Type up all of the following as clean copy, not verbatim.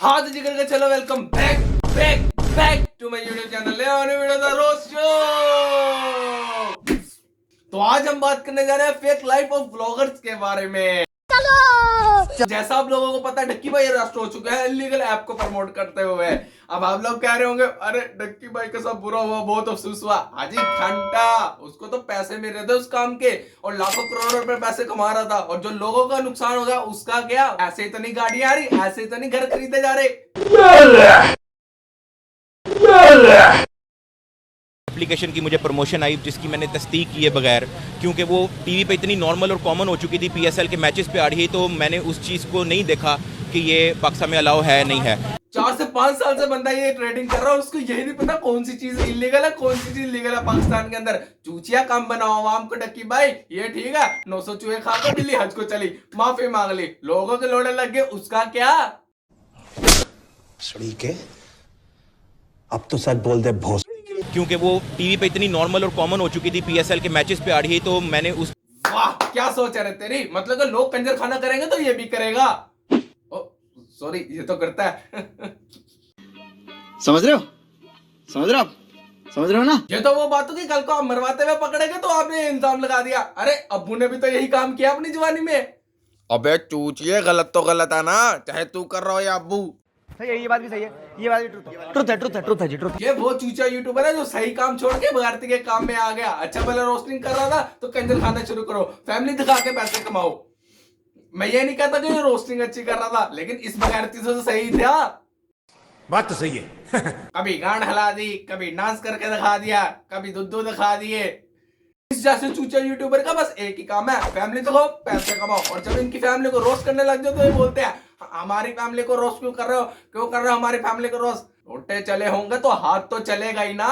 हाँ तो जिक्र के चलो welcome back back back to my YouTube channel ले आने वीडियो द रोस्ट शो। तो आज हम बात करने जा रहे हैं फेक लाइफ ऑफ ब्लॉगर्स के बारे में। जैसा आप लोगों को पता है डक्की भाई अरेस्ट हो चुके हैं इलीगल ऐप को प्रमोट करते हुए। अब आप लोग कह रहे होंगे अरे डक्की भाई का सब बुरा हुआ, बहुत अफसोस हुआ। हाजी घंटा उसको तो पैसे मिल रहे थे उस काम के और लाखों करोड़ रुपए पैसे कमा रहा था, और जो लोगों का नुकसान हो गया उसका क्या? ऐसे ही तो नहीं गाड़ी आ रही, ऐसे ही तो नहीं घर खरीदे जा रहे। एप्लीकेशन की मुझे प्रमोशन आई जिसकी मैंने तस्दीक किए बगैर, क्योंकि वो टीवी पे इतनी नॉर्मल और कॉमन हो चुकी थी, पीएसएल के मैचेस पे आ रही, तो मैंने उस चीज़ को नहीं देखा कि ये पाकिस्तान में अलाउ है नहीं है। 4 से 5 साल से बंदा ये ट्रेडिंग कर रहा है, उसको यही नहीं पता कौन सी चीज इलीगल है कौन सी चीज लीगल है। पाकिस्तान के अंदर चूचिया काम बनाओ आवाम को डक्की भाई, ये ठीक है 900 चूहे खाकर दिल्ली हज को चली, माफी मांग ली, लोगों के लोड़े लग गए, उसका क्या? सड़ी के अब तो सच बोल दे भोस, क्योंकि वो टीवी पे इतनी नॉर्मल और कॉमन हो चुकी थी, पीएसएल के मैचेस पे आ रही, तो मैंने उस वाह क्या सोच है रे तेरी, मतलब कि लोग कंजर खाना करेंगे तो ये भी करेगा। सॉरी ये तो करता है। समझ रहे हो आप समझ रहे हो ना। ये तो वो बात हो कि कल को आप मरवाते हुए पकड़ेंगे तो आपने इल्जाम लगा दिया, अरे अब्बू ने भी तो यही काम किया अपनी जवानी में। अबे चूचिए गलत तो गलत है ना, चाहे तू कर रहा हो या अब्बू। सही है, ये बात भी सही है, ये बात भी ट्रुथ है। ये वो चूचा यूट्यूबर है जो सही काम छोड़ के भारती के काम में आ गया। अच्छा भले रोस्टिंग कर रहा था तो कंजर खाना शुरू करो, फैमिली दिखा के पैसे कमाओ। मैं ये नहीं कहता कि ये रोस्टिंग अच्छी कर रहा था, लेकिन इस बगैरती से तो सही था। बात तो सही है। कभी गांड हिला दी, कभी डांस करके दिखा दिया, कभी दुद्धू दिखा दिए। इस जैसे चूचा यूट्यूबर का बस एक ही काम है, फैमिली दिखाओ पैसे कमाओ। और जब इनकी फैमिली को रोस्ट करने लग जाओ तो ये बोलते हैं हमारी फैमिली को रोस्ट क्यों कर रहे हो, क्यों कर रहे हो हमारी फैमिली को रोस्ट? रोटे चले होंगे तो हाथ तो चलेगा ही ना।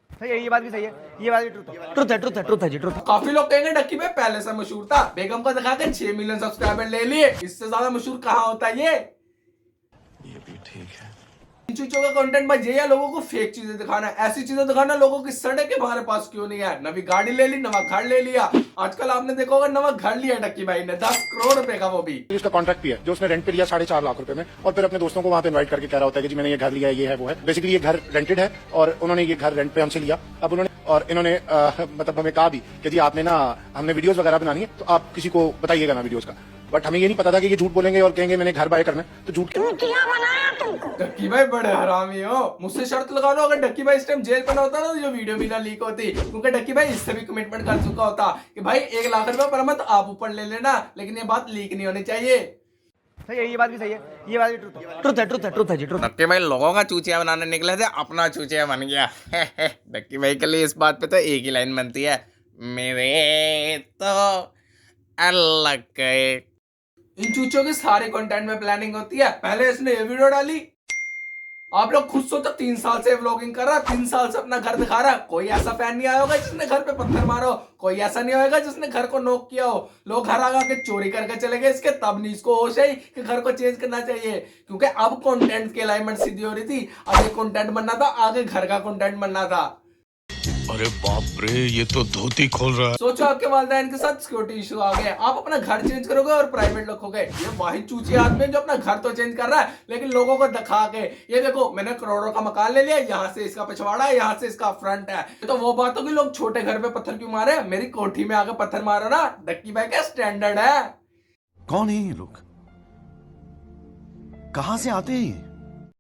सही है, ये बात भी सही है, ये बात भी ट्रुथ है। काफी लोग कहेंगे डक्की भाई पहले से मशहूर था, बेगम को दिखा के 6 मिलियन सब्सक्राइबर ले लिए, इससे ज्यादा मशहूर कहाँ होता है ये भी ठीक है। इन चीजों का कंटेंट भाई ये है लोगों को फेक चीजें दिखाना, ऐसी चीजें दिखाना लोगों की सड़क के हमारे पास क्यों नहीं है। नवी गाड़ी ले ली, नवा घर ले लिया, आजकल आपने देखा होगा नवा घर लिया डक्की भाई ने 10 करोड़ रुपए का, वो भी उसका कॉन्ट्रैक्ट भी है जो उसने रेंट पे लिया 4.5 लाख रुपए में, और फिर अपने दोस्तों को वहां पे इनवाइट करके कह रहा होता है कि जी मैंने ये घर लिया है, ये है वो है। बेसिकली ये घर रेंटेड है और उन्होंने ये घर रेंट पे हमसे लिया। अब उन्होंने और इन्होंने मतलब हमें कहा भी कि जी आपने ना हमने वीडियोस वगैरह बनानी है तो आप किसी को बताइएगा ना वीडियोस का। बट हमें ये नहीं पता था कि ये झूठ बोलेंगे और कहेंगे मैंने घर बाय करना है, तो झूठ क्यों? डक्की भाई बड़े हरामी हो, मुझसे शर्त लगा लो अगर डक्की भाई इस टाइम जेल पर ना होता ना तो जो वीडियो भी ना लीक होती, क्योंकि डक्की भाई इससे भी कमिटमेंट कर चुका होता कि भाई 1 लाख रुपए पर मंथ आप ऊपर ले लेना, लेकिन ये बात लीक नहीं होनी चाहिए। सही है, ये बात भी सही है, ये बात भी ट्रुथ है। डक्की भाई लोगों का चूचिया बनाने निकले थे, अपना चूचिया बन गया। डक्की भाई के लिए इस बात पे तो एक ही लाइन बनती है, मेरे तो अल्लाह के। इन चूचों के सारे कंटेंट में प्लानिंग होती है। पहले इसने ये वीडियो डाली, आप लोग खुद सोचो 3 साल से व्लॉगिंग कर रहा, 3 साल से अपना घर दिखा रहा, कोई ऐसा फैन नहीं आया होगा जिसने घर पे पत्थर मारा हो, कोई ऐसा नहीं होगा जिसने घर को नॉक किया हो। लोग घर आगा के चोरी करके चले गए इसके, तब नहीं इसको होश आई कि घर को चेंज करना चाहिए, क्योंकि अब कंटेंट की अलाइनमेंट सीधी हो रही थी। अब ये कंटेंट बनना था, आगे घर का कंटेंट बनना था। अरे बाप रे, ये तो धोती खोल रहा है। सोचो आपके वालिदैन के साथ सिक्योरिटी इशू आ गए, आप अपना घर चेंज करोगे और प्राइवेट रखोगे। ये वाहिद चूची आदमी जो अपना घर तो चेंज कर रहा है लेकिन लोगों को दिखा के ये देखो मैंने करोड़ों का मकान ले लिया, यहाँ से इसका पिछवाड़ा है, यहाँ से इसका फ्रंट है। तो वो बात होगी लोग छोटे घर पे पत्थर क्यों मारे, मेरी कोठी में आके पत्थर मारो ना। डक्की भाई का स्टैंडर्ड है। कौन है ये लोग, कहां से आते हैं?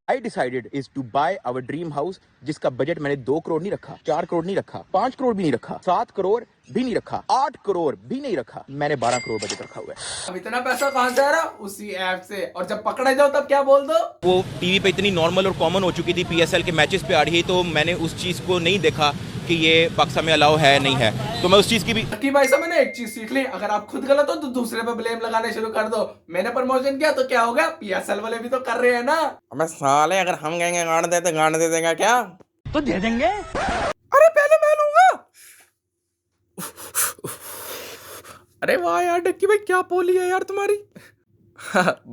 I decided is to buy our dream house, जिसका बजट मैंने 2 करोड़ नहीं रखा, 4 करोड़ नहीं रखा, 5 करोड़ भी नहीं रखा, 7 करोड़ भी नहीं रखा, 8 करोड़ भी नहीं रखा, मैंने 12 करोड़ बजट रखा हुआ है। अब इतना पैसा कहां से आ रहा? उसी ऐप से। और जब पकड़े जाओ तब क्या बोल दो? वो टीवी पे इतनी नॉर्मल और कॉमन हो चुकी थी, पीएसएल के मैचेस पे आ रही, तो मैंने उस चीज़ को नहीं देखा कि ये पाकिस्तान में अलाउ है नहीं है, तो मैं उस चीज़ की भी। डक्की भाई से मैंने एक चीज सीख ली, अगर आप खुद गलत हो तो दूसरे पे ब्लेम लगाने शुरू कर दो। मैंने प्रमोशन किया तो क्या हो गया, पीएसएल वाले भी तो कर रहे हैं ना। हमें साले अगर हम कहेंगे गांड दे तो गांड दे देगा क्या? तो दे देंगे। अरे पहले मैं लूंगा। अरे वाह यार डक्की भाई क्या पोली है यार तुम्हारी।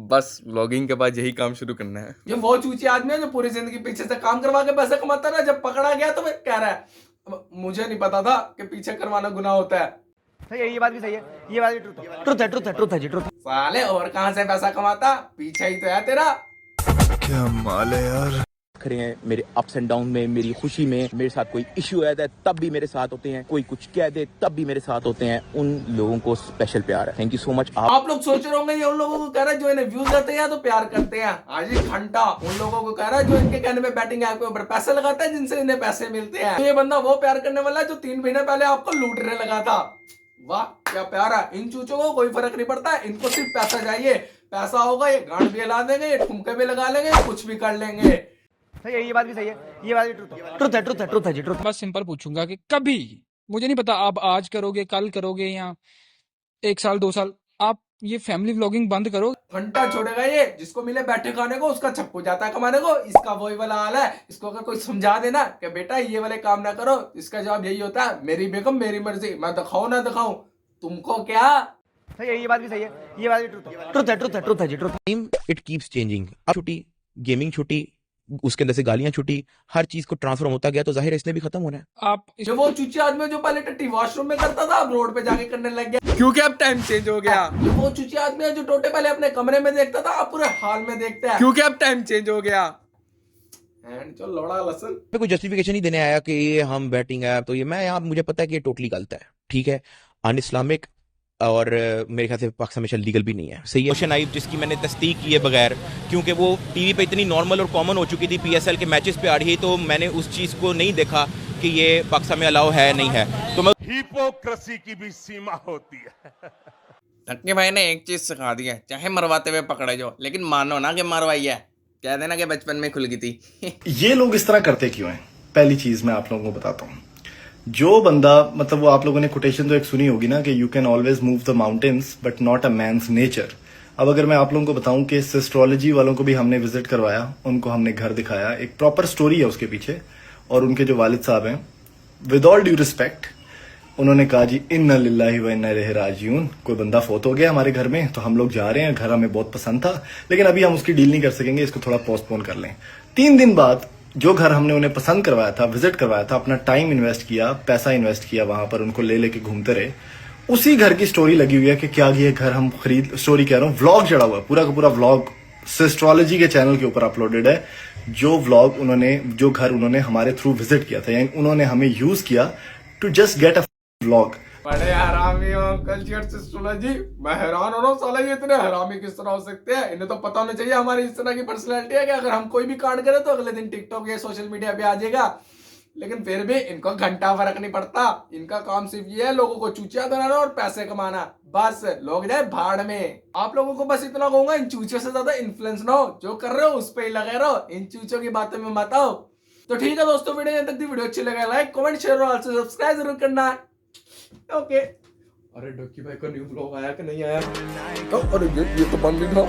बस व्लॉगिंग के बाद यही काम शुरू करना है। ये वो चूची आदमी है जो पूरी जिंदगी पीछे से काम करवा के पैसे कमाता रहा, जब पकड़ा गया तो मैं कह रहा है मुझे नहीं पता था कि पीछे करवाना गुनाह होता है। सही है, ये बात भी सही है, ये बात भी ट्रुथ है। साले और कहां से पैसा कमाता, पीछे ही तो है तेरा। क्या माल है यार। खड़े हैं मेरे अप्स एंड डाउन में, मेरी खुशी में। मेरे साथ कोई इश्यू आया है तब भी मेरे साथ होते हैं, कोई कुछ कह दे तब भी मेरे साथ होते हैं। उन लोगों को स्पेशल प्यार है। Thank you so much. आप लोग सोच रहे होंगे ये उन लोगों को कह रहा है जो इन्हें व्यूज देते हैं या तो प्यार करते हैं। आज एक घंटा उन लोगों को कह रहा है जो इनके कहने में बैटिंग ऐप के ऊपर पैसे लगाता है, जिनसे इन्हें पैसे मिलते हैं। तो ये बंदा वो प्यार करने वाला है जो 3 महीने पहले आपको लूटने लगा था। वाह क्या प्यार है। इन चूचों को कोई फर्क नहीं पड़ता, इनको सिर्फ पैसा चाहिए। पैसा होगा ये गांड भी हिला देंगे, ये ठुमके भी लगा लेंगे, कुछ भी कर लेंगे। सही है, ये बात भी सही है, ये बात भी ट्रुथ है जी, ट्रुथ। बस सिंपल पूछूंगा कि कभी, मुझे नहीं पता आप आज करोगे, कल करोगे, या 1 साल 2 साल, आप ये फैमिली व्लॉगिंग बंद करो। घंटा छोड़ेगा ये, जिसको मिले बैठे खाने को उसका छप्पू जाता है कमाने को। इसका वही वाला हाल है। इसको अगर कोई समझा देना कि बेटा ये वाले काम ना करो, इसका जवाब यही होता है, मेरी बेगम मेरी मर्जी, मैं दिखाऊं ना दिखाऊं तुमको क्या। सही है, ये बात भी सही है, ये बात भी ट्रुथ है जी, truth. Time it keeps changing. अब छुट्टी, गेमिंग छुट्टी, उसके अंदर से गालियां छुट्टी, हर चीज को ट्रांसफॉर्म होता गया, तो जाहिर है इसने भी खत्म होना है। आप जो वो चूचे आदमी जो पहले टट्टी वॉशरूम में करता था अब रोड पे जाके करने लग गया, क्योंकि अब टाइम चेंज हो गया। जो वो चूचे आदमी है जो टोटे पहले अपने कमरे में देखता था अब पूरे हाल में देखता है, क्योंकि अब टाइम चेंज हो गया। एंड चल लौड़ा लसन। मैं कोई जस्टिफिकेशन नहीं देने आया कि ये हम बैटिंग है तो ये मैं यहाँ, मुझे पता है कि ये टोटली गलत है, ठीक है, अन इस्लामिक, और मेरे ख्याल से पाकिस्तान में लीगल भी नहीं है। सही है। क्वेश्चन आई जिसकी मैंने तस्दीक की है बगैर, क्योंकि वो टीवी पे इतनी नॉर्मल और कॉमन हो चुकी थी, पीएसएल के मैचेस पे आ रही, तो मैंने उस चीज़ को नहीं देखा कि ये पाकिस्तान में अलाउ है नहीं है। तो मैं हिपोक्रेसी की भी सीमा होती है। धक्के भाई ने एक चीज सिखा दी है, चाहे मरवाते हुए पकड़े जो, लेकिन मानो ना कि मरवाई है, कह देना कि बचपन में खुल गई थी। ये लोग इस तरह करते क्यों हैं? पहली चीज मैं आप लोगों को बताता हूँ। जो बंदा, मतलब वो आप लोगों ने कोटेशन तो एक सुनी होगी ना कि you can always move the mountains but not a man's nature. अब अगर मैं आप लोगों को बताऊं कि एस्ट्रोलॉजी वालों को भी हमने विजिट करवाया, उनको हमने घर दिखाया, एक प्रॉपर स्टोरी है उसके पीछे। और उनके जो वालिद साहब हैं, विद ऑल ड्यू रिस्पेक्ट, उन्होंने कहा जी इन्ना लिल्लाहि व इन्ना इलैहि राजिऊन, कोई बंदा फोत हो गया हमारे घर में तो हम लोग जा रहे हैं, घर हमें बहुत पसंद था लेकिन अभी हम उसकी डील नहीं कर सकेंगे, इसको थोड़ा पोस्टपोन कर लें। 3 दिन बाद जो घर हमने उन्हें पसंद करवाया था, विजिट करवाया था, अपना टाइम इन्वेस्ट किया, पैसा इन्वेस्ट किया, वहां पर उनको ले लेके घूमते रहे, उसी घर की स्टोरी लगी हुई है कि क्या ये घर हम खरीद, स्टोरी कह रहा हूँ, व्लॉग चढ़ा हुआ है, पूरा का पूरा व्लॉग एस्ट्रोलॉजी के चैनल के ऊपर अपलोडेड है। जो व्लॉग उन्होंने, जो घर उन्होंने हमारे थ्रू विजिट किया था, यानी उन्होंने हमें यूज किया to just get a vlog. बड़े हरामी हो अंकल जी एस्ट्रोलॉजी, मैं हैरान हो रहा हूँ, साला ये इतने हरामी किस तरह हो सकते हैं। इन्हें तो पता होना चाहिए हमारी इस तरह की पर्सनैलिटी है कि अगर हम कोई भी कांड करें तो अगले दिन टिकटॉक या सोशल मीडिया पे आ जाएगा। लेकिन फिर भी इनको घंटा फर्क नहीं पड़ता। इनका काम सिर्फ ये है लोगों को चूचिया बनाना और पैसे कमाना, बस लोग जाए भाड़ में। आप लोगों को बस इतना कहूंगा, इन चूचों से ज्यादा इन्फ्लुएंस ना हो, जो कर रहे हो उस पर ही लगे रहो, इन चूचों की बातों में मत आओ। तो ठीक है दोस्तों, वीडियो तक दी वीडियो अच्छी लगे लाइक कमेंट शेयर और ऑल्सो सब्सक्राइब जरूर करना है। ओके। अरे डक्की भाई का न्यू ब्लॉग आया कि नहीं आया? अरे ये तो बंद भी था।